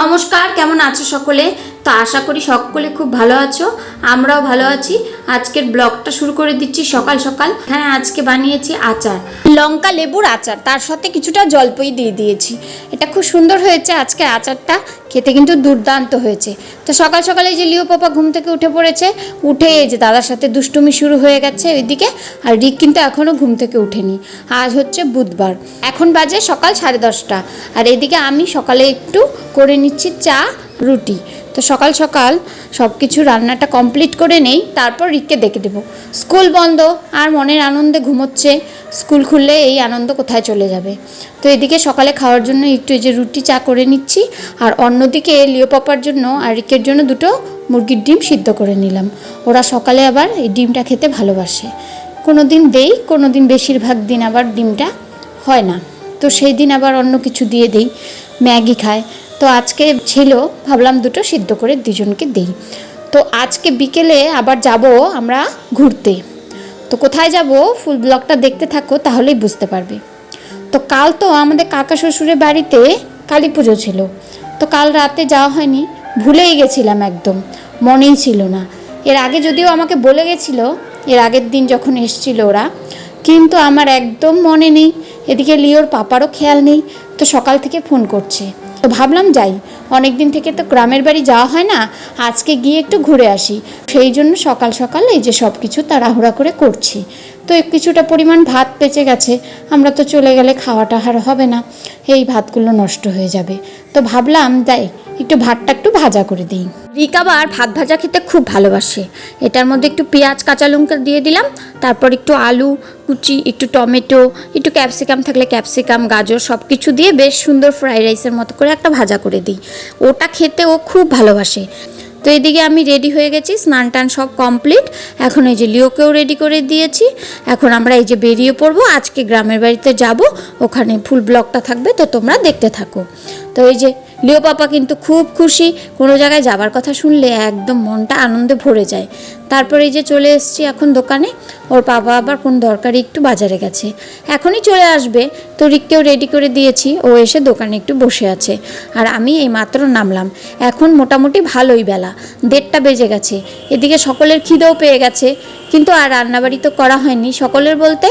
নমস্কার, কেমন আছো সকলে? তো আশা করি সকলে খুব ভালো আছো, আমরাও ভালো আছি। আজকের ব্লগটা শুরু করে দিচ্ছি সকাল সকাল। হ্যাঁ, আজকে বানিয়েছি আচার, লঙ্কা লেবুর আচার, তার সাথে কিছুটা জলপাই দিয়ে দিয়েছি। এটা খুব সুন্দর হয়েছে আজকের আচারটা, খেতে কিন্তু দুর্দান্ত হয়েছে। তো সকাল সকালে যে লিও পাপা ঘুম থেকে উঠে পড়েছে, উঠে এই যে দাদার সাথে দুষ্টুমি শুরু হয়ে গেছে ওইদিকে। আর রিক কিন্তু এখনও ঘুম থেকে উঠেনি। আজ হচ্ছে বুধবার, এখন বাজে সকাল 10:30। আর এদিকে আমি সকালে একটু করে নিচ্ছি চা রুটি। তো সকাল সকাল সব কিছু রান্নাটা কমপ্লিট করে নেই, তারপর রিককে ডেকে দেবো। স্কুল বন্ধ আর মনের আনন্দে ঘুমোচ্ছে, স্কুল খুললে এই আনন্দ কোথায় চলে যাবে। তো এদিকে সকালে খাওয়ার জন্য একটু এই যে রুটি চা করে নিচ্ছি, আর অন্যদিকে লিও পাপার জন্য আর রিকের জন্য দুটো মুরগির ডিম সিদ্ধ করে নিলাম। ওরা সকালে আবার এই ডিমটা খেতে ভালোবাসে। কোনো দিন দেই, কোনো দিন বেশিরভাগ দিন আবার ডিমটা হয় না, তো সেই দিন আবার অন্য কিছু দিয়ে দেই, ম্যাগি খায়। তো আজকে ছিল, ভাবলাম দুটো সিদ্ধ করে দুজনকে দেই। তো আজকে বিকেলে আবার যাব আমরা ঘুরতে। তো কোথায় যাব ফুল ব্লগটা দেখতে থাকো, তাহলেই বুঝতে পারবে। তো কাল তো আমাদের কাকা শ্বশুরের বাড়িতে কালী পুজো ছিল, তো কাল রাতে যাওয়া হয়নি, ভুলেই গেছিলাম, একদম মনেই ছিল না। এর আগে যদিও আমাকে বলে গেছিলো, এর আগের দিন যখন এসছিল ওরা, কিন্তু আমার একদম মনে নেই। এদিকে লিওর পাপারও খেয়াল নেই। তো সকাল থেকে ফোন করছে, তো ভাবলাম যাই, অনেক দিন থেকে তো গ্রামের বাড়ি যাওয়া হয় না, আজকে গিয়ে একটু ঘুরে আসি। সেই জন্য সকাল সকাল এই যে সব কিছু তাড়াহুড়া করে করছি। তো কিছুটা পরিমাণ ভাত বেঁচে গেছে, আমরা তো চলে গেলে খাওয়াটা আর হবে না, এই ভাতগুলো নষ্ট হয়ে যাবে। তো ভাবলাম যাই একটু ভাতটা একটু ভাজা করে দিই। রিক আবার ভাত ভাজা খেতে খুব ভালোবাসে। এটার মধ্যে একটু পেঁয়াজ কাঁচা লঙ্কা দিয়ে দিলাম, তারপর একটু আলু কুচি, একটু টমেটো, একটু ক্যাপসিকাম থাকলে ক্যাপসিকাম, গাজর সব কিছু দিয়ে বেশ সুন্দর ফ্রাইড রাইসের মতো করে একটা ভাজা করে দিই। ওটা খেতে ও খুব ভালোবাসে। তো এদিকে আমি রেডি হয়ে গেছি, স্নান টান সব কমপ্লিট। এখন এই যে লিওকেও রেডি করে দিয়েছি। এখন আমরা এই যে বেরিয়ে পড়বো, আজকে গ্রামের বাড়িতে যাব, ওখানে ফুল ব্লগটা থাকবে, তো তোমরা দেখতে থাকো। তো এই যে লিও পাপা কিন্তু খুব খুশি, কোনো জায়গায় যাবার কথা শুনলে একদম মনটা আনন্দে ভরে যায়। তারপরে এই যে চলে এসেছি এখন দোকানে, ওর বাবা আবার কোন দরকারি একটু বাজারে গেছে, এখনই চলে আসবে। তো রিককেও রেডি করে দিয়েছি, ও এসে দোকানে একটু বসে আছে। আর আমি এই মাত্র নামলাম, এখন মোটামুটি ভালোই বেলা, 1:30 বেজে গেছে। এদিকে সকলের খিদেও পেয়ে গেছে, কিন্তু আর রান্নাবাড়ি তো করা হয়নি। সকলের বলতে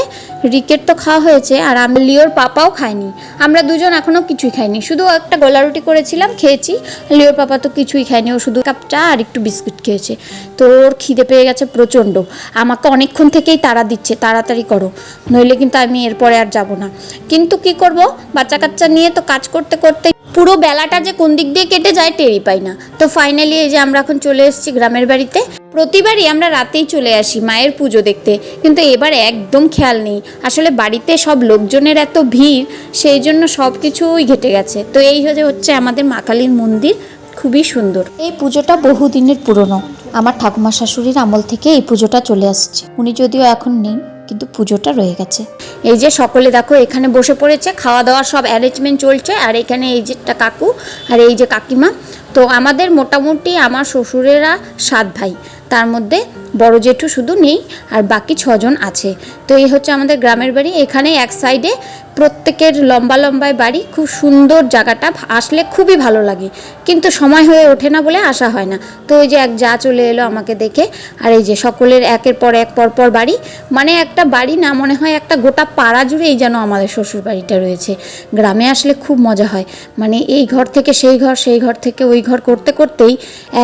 রিকের তো খাওয়া হয়েছে, আর আমি লিওর পাপাও খায়নি। আমরা দুজন এখনও কিছুই খাইনি, শুধু একটা গোলা রুটি করেছিলাম, খেয়েছি। লিওর পাপা তো কিছুই খায়নি, ও শুধু কাপ চা আর একটু বিস্কুট খেয়েছে। তো ওর খিদে পেয়ে গেছে প্রচণ্ড, আমাকে অনেকক্ষণ থেকেই তাড়া দিচ্ছে, তাড়াতাড়ি করো, নইলে কিন্তু আমি এরপরে আর যাব না। কিন্তু কি করব, বাচ্চা কাচ্চা নিয়ে তো কাজ করতে করতে পুরো বেলাটা যে কোন দিক দিয়ে কেটে যায় টেরই পাই না। তো ফাইনালি এই যে আমরা এখন চলে এসেছি গ্রামের বাড়িতে। প্রতিবারই আমরা রাতেই চলে আসি মায়ের পুজো দেখতে, কিন্তু এবার একদম খেয়াল নেই, আসলে বাড়িতে সব লোকজনের এত ভিড়, সেই জন্য সব কিছুই ঘেটে গেছে। তো এই হচ্ছে আমাদের মা কালীর মন্দির, খুবই সুন্দর। এই পুজোটা বহুদিনের পুরনো, আমার ঠাকুমা শাশুড়ির আমল থেকে এই পুজোটা চলে আসছে। উনি যদিও এখন নেই, কিন্তু পুজোটা রয়ে গেছে। এই যে সকলে দেখো এখানে বসে পড়েছে, খাওয়া দাওয়ার সব অ্যারেঞ্জমেন্ট চলছে। আর এখানে এই যে কাকু আর এই যে কাকিমা। তো আমাদের মোটামুটি আমার শ্বশুরেরা 7 ভাই, তার মধ্যে বড় জেঠু শুধু নেই, আর বাকি 6 জন আছে। তো এই হচ্ছে আমাদের গ্রামের বাড়ি। এখানে এক সাইডে প্রত্যেকের লম্বা লম্বায় বাড়ি, খুব সুন্দর জায়গাটা, আসলে খুবই ভালো লাগে, কিন্তু সময় হয়ে ওঠে না বলে আসা হয় না। তো ওই যে এক যা চলে এলো আমাকে দেখে। আর এই যে সকলের একের পর এক পরপর বাড়ি, মানে একটা বাড়ি না, মনে হয় একটা গোটা পাড়া জুড়েই যেন আমাদের শ্বশুর বাড়িটা রয়েছে। গ্রামে আসলে খুব মজা হয়, মানে এই ঘর থেকে সেই ঘর, সেই ঘর থেকে ওই ঘর করতে করতেই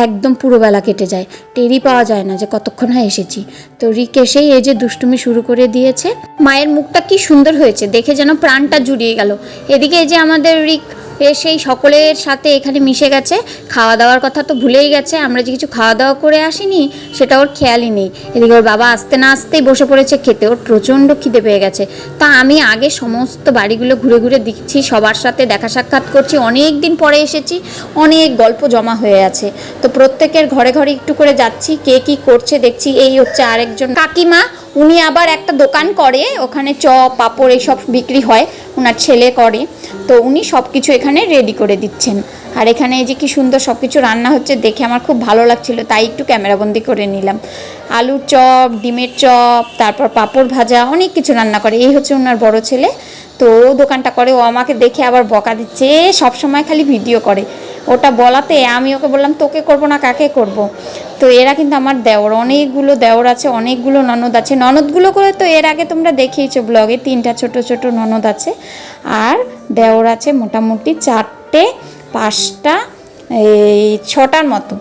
একদম পুরো বেলা কেটে যায়, টেরই পাওয়া যায় না যে কতক্ষণ হয় এসেছি। তো রিক এসেই এই যে দুষ্টুমি শুরু করে দিয়েছে। মায়ের মুখটা কি সুন্দর হয়েছে দেখে, যেন প্রাণটা জুড়িয়ে গেল। এদিকে এই যে আমাদের রিক সেই সকলের সাথে এখানে মিশে গেছে, খাওয়া দাওয়ার কথা তো ভুলেই গেছে, আমরা যে কিছু খাওয়া দাওয়া করে আসিনি সেটা ওর খেয়ালই নেই। এদিকে ওর বাবা আসতে না আসতেই বসে পড়েছে খেতে, ওর প্রচণ্ড খিদে পেয়ে গেছে। তা আমি আগে সমস্ত বাড়িগুলো ঘুরে ঘুরে দেখছি, সবার সাথে দেখা সাক্ষাৎ করছি, অনেক দিন পরে এসেছি, অনেক গল্প জমা হয়ে আছে। তো প্রত্যেকের ঘরে ঘরে একটু করে যাচ্ছি, কে কী করছে দেখছি। এই হচ্ছে আরেকজন কাকিমা, উনি আবার একটা দোকান করে, ওখানে চপ পাঁপড় এইসব বিক্রি হয়, ওনার ছেলে করে। তো উনি সব কিছু এখানে রেডি করে দিচ্ছেন। আর এখানে এই যে কি সুন্দর সব কিছু রান্না হচ্ছে দেখে আমার খুব ভালো লাগছিল, তাই একটু ক্যামেরাবন্দি করে নিলাম। আলুর চপ, ডিমের চপ, তারপর পাঁপড় ভাজা, অনেক কিছু রান্না করে। এই হচ্ছে ওনার বড় ছেলে। তো ও দোকানটা করে, ও আমাকে দেখে আবার বকা দিচ্ছে, সব সময় খালি ভিডিও করে। ও ওটা বলাতে আমি ওকে বললাম তোকে করব না কাকে করব। তো এরা কিন্তু আমার দেওর, অনেকগুলো দেওর আছে, অনেকগুলো ননদ আছে। ননদগুলো করে তো এর আগে তোমরা দেখিয়েছো ব্লগে, 3টা ছোট ছোট ননদ আছে, আর দেওর আছে মোটামুটি 4টে 5টা এই 6টার মতো।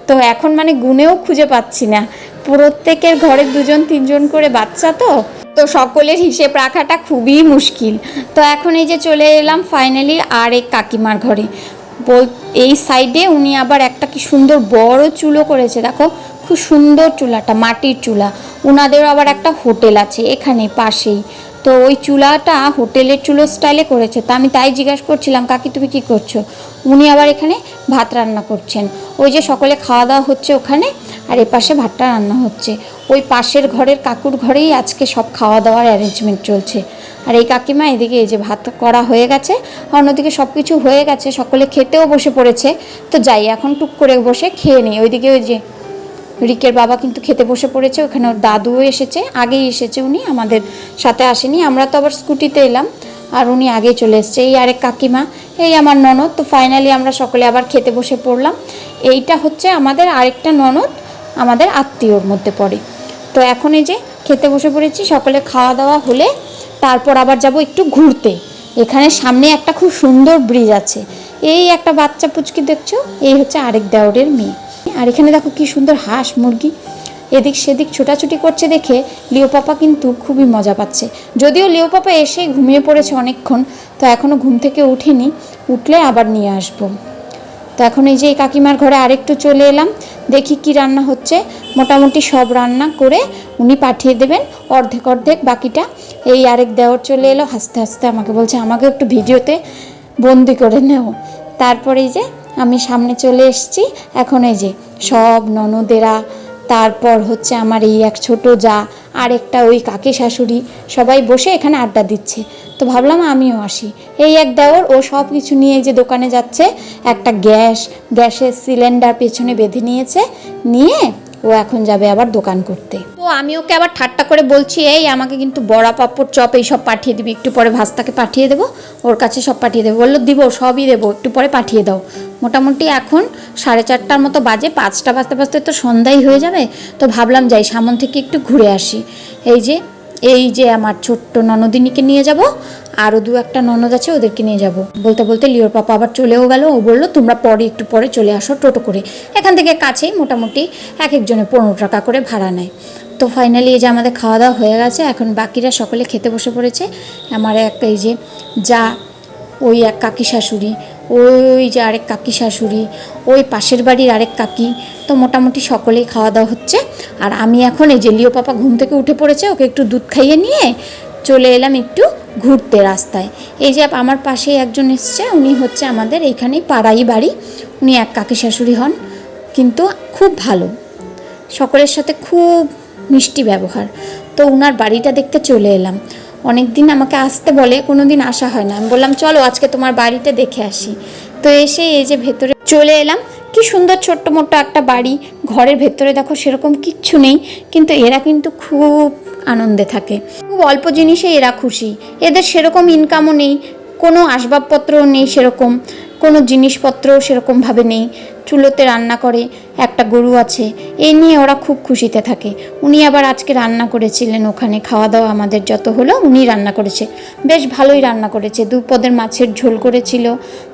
তো এখন মানে গুনেও খুঁজে পাচ্ছি না, প্রত্যেকের ঘরে 2-3জন করে বাচ্চা, তো সকলের হিসেব রাখাটা খুবই মুশকিল। তো এখন এই যে চলে এলাম ফাইনালি আর এক কাকিমার ঘরে। এই সাইডে উনি আবার একটা কি সুন্দর বড় চুলো করেছে, দেখো খুব সুন্দর চুলাটা, মাটির চুলা। উনাদেরও আবার একটা হোটেল আছে এখানে পাশেই, তো ওই চুলাটা হোটেলের চুলো স্টাইলে করেছে। তা আমি তাই জিজ্ঞাসা করছিলাম, কাকি তুমি কী করছো? উনি আবার এখানে ভাত রান্না করছেন। ওই যে সকলে খাওয়া দাওয়া হচ্ছে ওখানে, আর এপাশে ভাতটা রান্না হচ্ছে। ওই পাশের ঘরের কাকুর ঘরেই আজকে সব খাওয়া দাওয়ার অ্যারেঞ্জমেন্ট চলছে। আর এই কাকিমা এদিকে এই যে ভাত করা হয়ে গেছে, অন্যদিকে সব কিছু হয়ে গেছে, সকলে খেতেও বসে পড়েছে। তো যাই এখন টুক করে বসে খেয়ে নিই। ওইদিকে ওই যে রিকের বাবা কিন্তু খেতে বসে পড়েছে, ওখানে ওর দাদুও এসেছে, আগেই এসেছে, উনি আমাদের সাথে আসেনি, আমরা তো আবার স্কুটিতে এলাম, আর উনি আগেই চলে এসছে। এই আরেক কাকিমা, এই আমার ননদ। তো ফাইনালি আমরা সকলে আবার খেতে বসে পড়লাম। এইটা হচ্ছে আমাদের আরেকটা ননদ, আমাদের আত্মীয়র মধ্যে পড়ে। তো এখন এই যে খেতে বসে পড়েছি, সকলে খাওয়া দাওয়া হলে তারপর আবার যাব একটু ঘুরতে। এখানে সামনে একটা খুব সুন্দর ব্রিজ আছে। এই একটা বাচ্চা পুচকি দেখছো, এই হচ্ছে আরেক দেওরের মেয়ে। আর এখানে দেখো কি সুন্দর হাঁস মুরগি এদিক সেদিক ছোটাছুটি করছে দেখে লিও পাপা কিন্তু খুবই মজা পাচ্ছে। যদিও লিও পাপা এসে ঘুমিয়ে পড়েছে অনেকক্ষণ, তো এখনও ঘুম থেকে উঠিনি, উঠলে আবার নিয়ে আসবো। তো এখন এই যে এই কাকিমার ঘরে আরেকটু চলে এলাম, দেখি কি রান্না হচ্ছে। মোটামুটি সব রান্না করে উনি পাঠিয়ে দেবেন, অর্ধেক অর্ধেক বাকিটা। এই আরেক দেওর চলে এলো, হাসতে হাসতে আমাকে বলছে আমাকে একটু ভিডিওতে বন্দি করে নেও। তারপরে এই যে আমি সামনে চলে এসেছি। এখন এই যে সব ননদেরা, তারপর হচ্ছে আমার এই এক ছোট যা, আর একটা ওই কাকি শাশুড়ি, সবাই বসে এখানে আড্ডা দিচ্ছে। তো ভাবলাম আমিও আসি। এই এক দেওর, ও সব কিছু নিয়ে এই যে দোকানে যাচ্ছে, একটা গ্যাসের সিলিন্ডার পেছনে বেঁধে নিয়েছে, নিয়ে ও এখন যাবে আবার দোকান করতে। তো আমি ওকে আবার ঠাট্টা করে বলছি, এই আমাকে কিন্তু বড়া পাঁপড় চপ এইসব পাঠিয়ে দিবি, একটু পরে ভাস্তাকে পাঠিয়ে দেবো, ওর কাছে সব পাঠিয়ে দেবো। বললো দিব, সবই দেবো, একটু পরে পাঠিয়ে দাও। মোটামুটি এখন 4:30টার মতো বাজে, 5টা বাজতে বাজতে তো সন্ধ্যাই হয়ে যাবে। তো ভাবলাম যাই সামন থেকে একটু ঘুরে আসি। এই যে আমার ছোট্ট ননদিনীকে নিয়ে যাব, আরও 2-1টা ননদ আছে, ওদেরকে নিয়ে যাব। বলতে বলতে লিওর পাপা আবার চলেও গেল। ও বললো তোমরা একটু পরে চলে আসো টোটো করে। এখান থেকে কাছেই, মোটামুটি এক একজনে 15 টাকা করে ভাড়া নেয়। তো ফাইনালি এই যে আমাদের খাওয়া দাওয়া হয়ে গেছে, এখন বাকিরা সকলে খেতে বসে পড়েছে। আমার একটা এই যে যা, ওই এক কাকি শাশুড়ি, ওই যে আরেক কাকি শাশুড়ি, ওই পাশের বাড়ির আরেক কাকি। তো মোটামুটি সকলেই খাওয়া দাওয়া হচ্ছে। আর আমি এখন এই যে লিও পাপা ঘুম থেকে উঠে পড়েছে, ওকে একটু দুধ খাইয়ে নিয়ে চলে এলাম একটু ঘুরতে রাস্তায়। এই যে আমার পাশেই একজন এসছে, উনি হচ্ছে আমাদের এইখানেই পাড়াই বাড়ি। উনি এক কাকি শাশুড়ি হন, কিন্তু খুব ভালো, সকলের সাথে খুব মিষ্টি ব্যবহার। তো ওনার বাড়িটা দেখতে চলে এলাম। অনেক দিন আমাকে আসতে বলে, কোনো দিন আসা হয় না। আমি বললাম চলো আজকে তোমার বাড়িটা দেখে আসি। তো এসে এই যে ভেতরে চলে এলাম। কি সুন্দর ছোট্ট মোটো একটা বাড়ি, ঘরের ভেতরে দেখো সেরকম কিচ্ছু নেই, কিন্তু এরা কিন্তু খুব আনন্দে থাকে, খুব অল্প জিনিসে এরা খুশি। এদের সেরকম ইনকামও নেই, কোনো আসবাবপত্রও নেই, সেরকম কোনো জিনিসপত্রও সেরকমভাবে নেই। চুলোতে রান্না করে, একটা গরু আছে, এই নিয়ে ওরা খুব খুশিতে থাকে। উনি আবার আজকে রান্না করেছিলেন, ওখানে খাওয়া দাওয়া আমাদের যত হলো উনি রান্না করেছে, বেশ ভালোই রান্না করেছে। 2 পদের মাছের ঝোল করেছিল,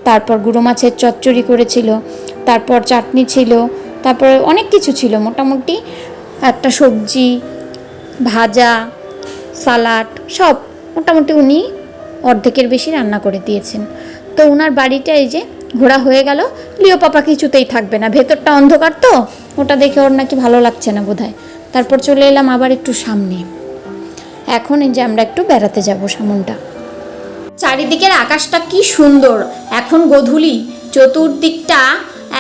তারপর গুঁড়ো মাছের চচ্চড়ি করেছিল, তারপর চাটনি ছিল, তারপর অনেক কিছু ছিল, মোটামুটি একটা সবজি, ভাজা, সালাড, সব মোটামুটি উনি অর্ধেকের বেশি রান্না করে দিয়েছেন। তো ওনার বাড়িটা এই যে ঘোরা হয়ে গেল। লিও পাপা কিছুতেই থাকবে না, ভেতরটা অন্ধকার, তো ওটা দেখে ওর নাকি ভালো লাগছে না বোধহয়। তারপর চলে এলাম আবার একটু সামনে। এখন এই যে আমরা একটু বেড়াতে যাব সামনটা। চারিদিকের আকাশটা কি সুন্দর, এখন গোধূলি, চতুর্দিকটা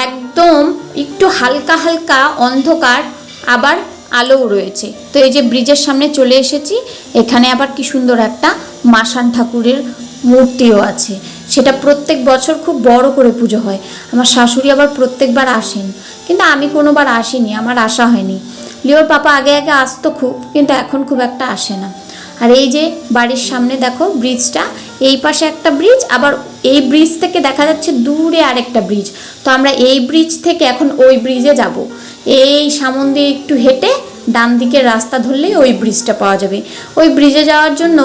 একদম একটু হালকা হালকা অন্ধকার, আবার আলোও রয়েছে। তো এই যে ব্রিজের সামনে চলে এসেছি, এখানে আবার কি সুন্দর একটা মাসান ঠাকুরের মূর্তিও আছে। সেটা প্রত্যেক বছর খুব বড় করে পুজো হয়। আমার শাশুড়ি আবার প্রত্যেকবার আসেন, কিন্তু আমি কোনোবার আসিনি, আমার আসা হয়নি। লিওর পাপা আগে আগে আসতো খুব, কিন্তু এখন খুব একটা আসে না। আর এই যে বাড়ির সামনে দেখো ব্রিজটা, এই পাশে একটা ব্রিজ, আবার এই ব্রিজ থেকে দেখা যাচ্ছে দূরে আরেকটা ব্রিজ। তো আমরা এই ব্রিজ থেকে এখন ওই ব্রিজে যাব। এই সামন দিয়ে একটু হেঁটে ডান দিকের রাস্তা ধরলেই ওই ব্রিজটা পাওয়া যাবে। ওই ব্রিজে যাওয়ার জন্য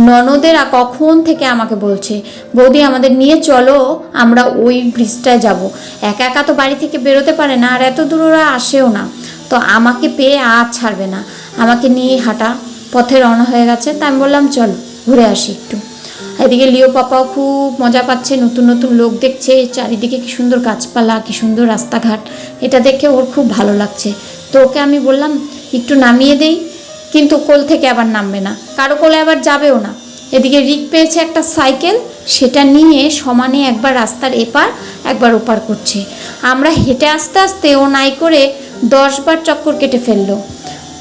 ননদেরা কখন থেকে আমাকে বলছে, বৌদি আমাদের নিয়ে চলো, আমরা ওই ব্রিজটায় যাব। একা একা তো বাড়ি থেকে বেরোতে পারে না, আর এত দূর ওরা আসেও না। তো আমাকে পেয়ে আর ছাড়বে না, আমাকে নিয়ে হাঁটা পথে রওনা হয়ে গেছে। তা আমি বললাম চল ঘুরে আসি একটু। এদিকে লিও পাপাও খুব মজা পাচ্ছে, নতুন নতুন লোক দেখছে, চারিদিকে কি সুন্দর গাছপালা, কি সুন্দর রাস্তাঘাট, এটা দেখে ওর খুব ভালো লাগছে। তো ওকে আমি বললাম একটু নামিয়ে দেই, কিন্তু কোল থেকে আবার নামবে না, কারো কোলে আবার যাবেও না। এদিকে রিক পেয়েছে একটা সাইকেল, সেটা নিয়ে সমানে একবার রাস্তার এপার একবার ওপার করছে। আমরা হেঁটে আস্তে আস্তে ও নাই করে 10 বার চক্কর কেটে ফেললো।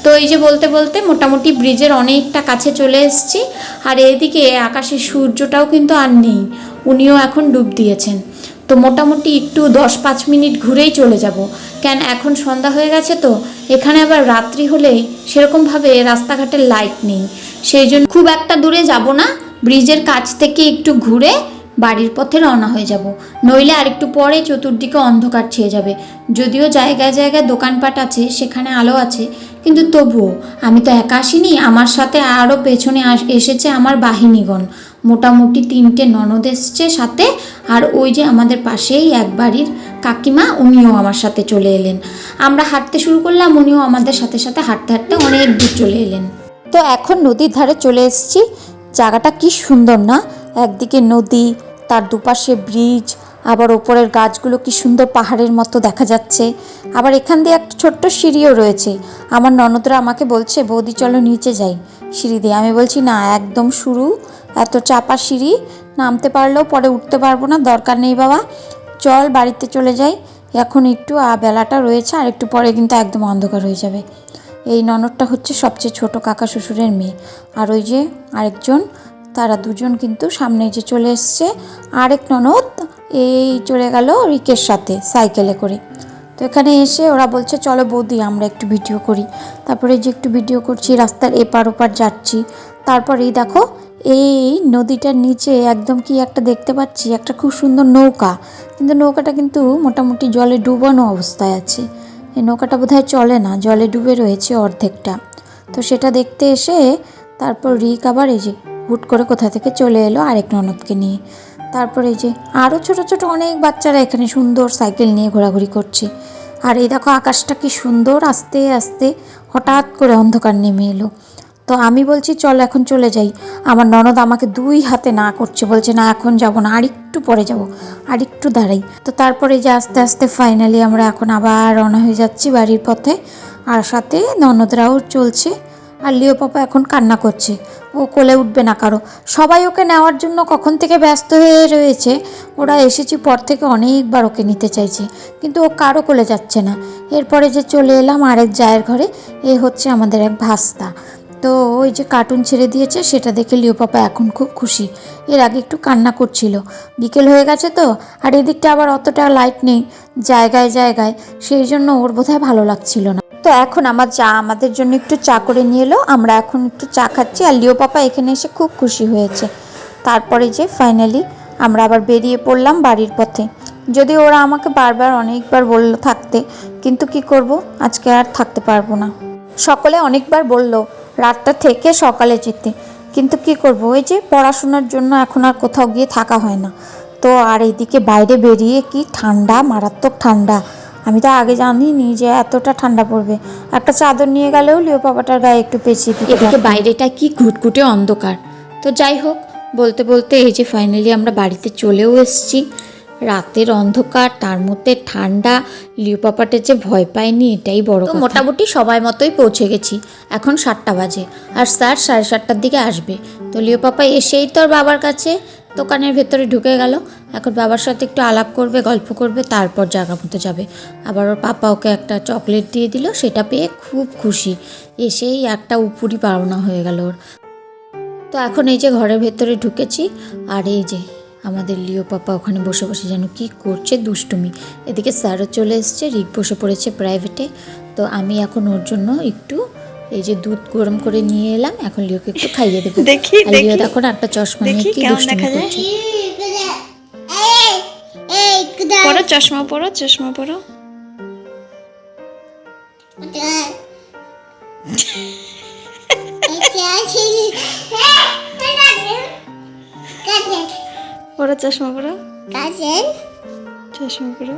তো এই যে বলতে বলতে মোটামুটি ব্রিজের অনেকটা কাছে চলে এসেছি। আর এদিকে আকাশে সূর্যটাও কিন্তু আর নেই, উনিও এখন ডুব দিয়েছেন। তো মোটামুটি একটু 10-5 মিনিট ঘুরেই চলে যাব, কেন এখন সন্ধ্যা হয়ে গেছে। তো এখানে আবার রাত্রি হলেই সেরকমভাবে রাস্তাঘাটের লাইট নেই, সেই জন্য খুব একটা দূরে যাব না, ব্রিজের কাছ থেকে একটু ঘুরে বাড়ির পথে রওনা হয়ে যাব। নইলে আরেকটু পরে চতুর্দিকে অন্ধকার ছেয়ে যাবে। যদিও জায়গায় জায়গায় দোকানপাট আছে, সেখানে আলো আছে, কিন্তু তবুও আমি তো একা আসিনি, আমার সাথে আরও পেছনে এসেছে আমার বাহিনীগণ। মোটামুটি 3টে ননদ এসছে সাথে, আর ওই যে আমাদের পাশেই এক বাড়ির কাকিমা, উনিও আমার সাথে চলে এলেন। আমরা হাঁটতে শুরু করলাম, উনিও আমাদের সাথে সাথে হাঁটতে হাঁটতে অনেক দূর চলে এলেন। তো এখন নদীর ধারে চলে এসেছি। জায়গাটা কি সুন্দর না, একদিকে নদী, তার দুপাশে ব্রিজ, আবার ওপরের গাছগুলো কি সুন্দর পাহাড়ের মতো দেখা যাচ্ছে। আবার এখান দিয়ে একটা ছোট্ট সিঁড়িও রয়েছে। আমার ননদরা আমাকে বলছে বৌদি চলো নিচে যাই সিঁড়ি দিয়ে। আমি বলছি না, একদম শুরু, এত চাপা সিঁড়ি, নামতে পারলেও পরে উঠতে পারবো না, দরকার নেই বাবা, চল বাড়িতে চলে যাই। এখন একটু বেলাটা রয়েছে, আর একটু পরে কিন্তু একদম অন্ধকার হয়ে যাবে। এই ননদটা হচ্ছে সবচেয়ে ছোট কাকা শ্বশুরের মেয়ে, আর ওই যে আরেকজন, তারা দুজন কিন্তু সামনে যে চলে এসছে। আরেক ননদ এই চলে গেল রিকের সাথে সাইকেলে করে। তো এখানে এসে ওরা বলছে চলো বৌদি আমরা একটু ভিডিও করি। তারপরে যে একটু ভিডিও করছি, রাস্তার এপার ওপার যাচ্ছি। তারপর এই দেখো, এই নদীটার নিচে একদম কি একটা দেখতে পাচ্ছি, একটা খুব সুন্দর নৌকা, কিন্তু নৌকাটা কিন্তু মোটামুটি জলে ডুবানো অবস্থায় আছে। এই নৌকাটা বোধহয় চলে না, জলে ডুবে রয়েছে অর্ধেকটা। তো সেটা দেখতে এসে তারপর রিক আবার এই যে হুট করে কোথা থেকে চলে এলো আরেক ননদকে নিয়ে। তারপরে এই যে আরও ছোট ছোট অনেক বাচ্চারা এখানে সুন্দর সাইকেল নিয়ে ঘোরাঘুরি করছে। আর এই দেখো আকাশটা কি সুন্দর, আস্তে আস্তে হঠাৎ করে অন্ধকার নেমে এলো। তো আমি বলছি চল এখন চলে যাই। আমার ননদ আমাকে 2 হাতে না করছে, বলছে না এখন যাব না, আর একটু পরে যাব, আর একটু দাঁড়াই। তো তারপরে যে আস্তে আস্তে ফাইনালি আমরা এখন আবার রওনা হয়ে যাচ্ছি বাড়ির পথে, আর সাথে ননদরাও চলছে। আর লিও পাপা এখন কান্না করছে, ও কোলে উঠবে না কারো। সবাই ওকে নেওয়ার জন্য কখন থেকে ব্যস্ত হয়ে রয়েছে, ওরা এসেছি পর থেকে অনেকবার ওকে নিতে চাইছে, কিন্তু ও কারো কোলে যাচ্ছে না। এরপরে যে চলে এলাম আরেক জায়ের ঘরে, এ হচ্ছে আমাদের এক ভাস্তা। তো ওই যে কার্টুন ছেড়ে দিয়েছে, সেটা দেখে লিও পাপা এখন খুব খুশি। এর আগে একটু কান্না করছিল, বিকেল হয়ে গেছে তো, আর এদিকটা আবার অতটা লাইট নেই জায়গায় জায়গায়, সেই জন্য ওর বোধহয় ভালো লাগছিল না। তো এখন আমার চা আমাদের জন্য একটু চা করে নিয়ে এলো, আমরা এখন একটু চা খাচ্ছি। আর লিও পাপা এখানে এসে খুব খুশি হয়েছে। তারপরে যে ফাইনালি আমরা আবার বেরিয়ে পড়লাম বাড়ির পথে। যদি ওরা আমাকে বারবার অনেকবার বললো থাকতে, কিন্তু কি করব, আজকে আর থাকতে পারবো না। সকলে অনেকবার বলল রাতটা থেকে সকালে যেতে, কিন্তু কি করব, ওই যে পড়াশোনার জন্য এখন আর কোথাও গিয়ে থাকা হয় না। তো আর এইদিকে বাইরে বেরিয়ে কি ঠান্ডা, মারাত্মক ঠান্ডা, আমি তো আগে জানিনি যে এতটা ঠান্ডা পড়বে। একটা চাদর নিয়ে গেলেও লিও পাপাটার গায়ে একটু পেঁচিয়ে দিই। এদিকে বাইরেটা কি ঘুটঘুটে অন্ধকার। তো যাই হোক, বলতে বলতে এই যে ফাইনালি আমরা বাড়িতে চলেও এসেছি। রাতের অন্ধকার, তার মধ্যে ঠান্ডা, লিও পাপাটা যে ভয় পায়নি এটাই বড় কথা। মোটামুটি সবাই মতোই পৌঁছে গেছি। এখন 7টা বাজে, আর স্যার 7:30টার দিকে আসবে। তো লিও পাপা এসেই তোর বাবার কাছে দোকানের ভেতরে ঢুকে গেল। এখন বাবার সাথে একটু আলাপ করবে, গল্প করবে, তারপর জায়গা মতো যাবে। আবার ওর পাপা ওকে একটা চকলেট দিয়ে দিল, সেটা পেয়ে খুব খুশি। এসেই একটা উপরি পাওনা হয়ে গেল ওর। তো এখন এই যে ঘরের ভেতরে ঢুকেছি, আর এই যে আমাদের লিও পাপা ওখানে বসে বসে যেন কি করছে, দুষ্টুমি। এদিকে স্যারও চলে এসছে, রিক বসে পড়েছে প্রাইভেটে। তো আমি এখন ওর জন্য একটু এই যে দুধ গরম করে নিয়ে এলাম, এখন লিওকে একটু খাইয়ে দেবো। দেখি আর লিও দেখো না একটা চশমা নিয়ে কি দুষ্টুমি করছে। পরো চশমা পরো, চশমা পরো। পরো চশমা পরো, চশমা পরো।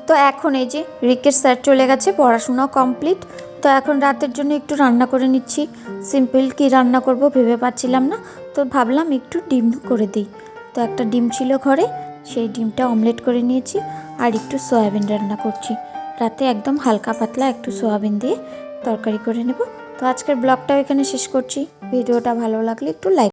তো এখন এই যে রিকের স্যার চলে গেছে, পড়াশোনাও কমপ্লিট। তো এখন রাতের জন্য একটু রান্না করে নিচ্ছি। সিম্পল কি রান্না করব ভেবে পাচ্ছিলাম না, তো ভাবলাম একটু ডিম করে দিই। তো একটা ডিম ছিল ঘরে, সেই ডিমটা অমলেট করে নিয়েছি আর একটু সয়াবিন রান্না করছি। রাতে একদম হালকা পাতলা একটু সয়াবিন দিয়ে তরকারি করে নেব। তো আজকের ব্লগটাও এখানে শেষ করছি। ভিডিওটা ভালো লাগলে একটু লাইক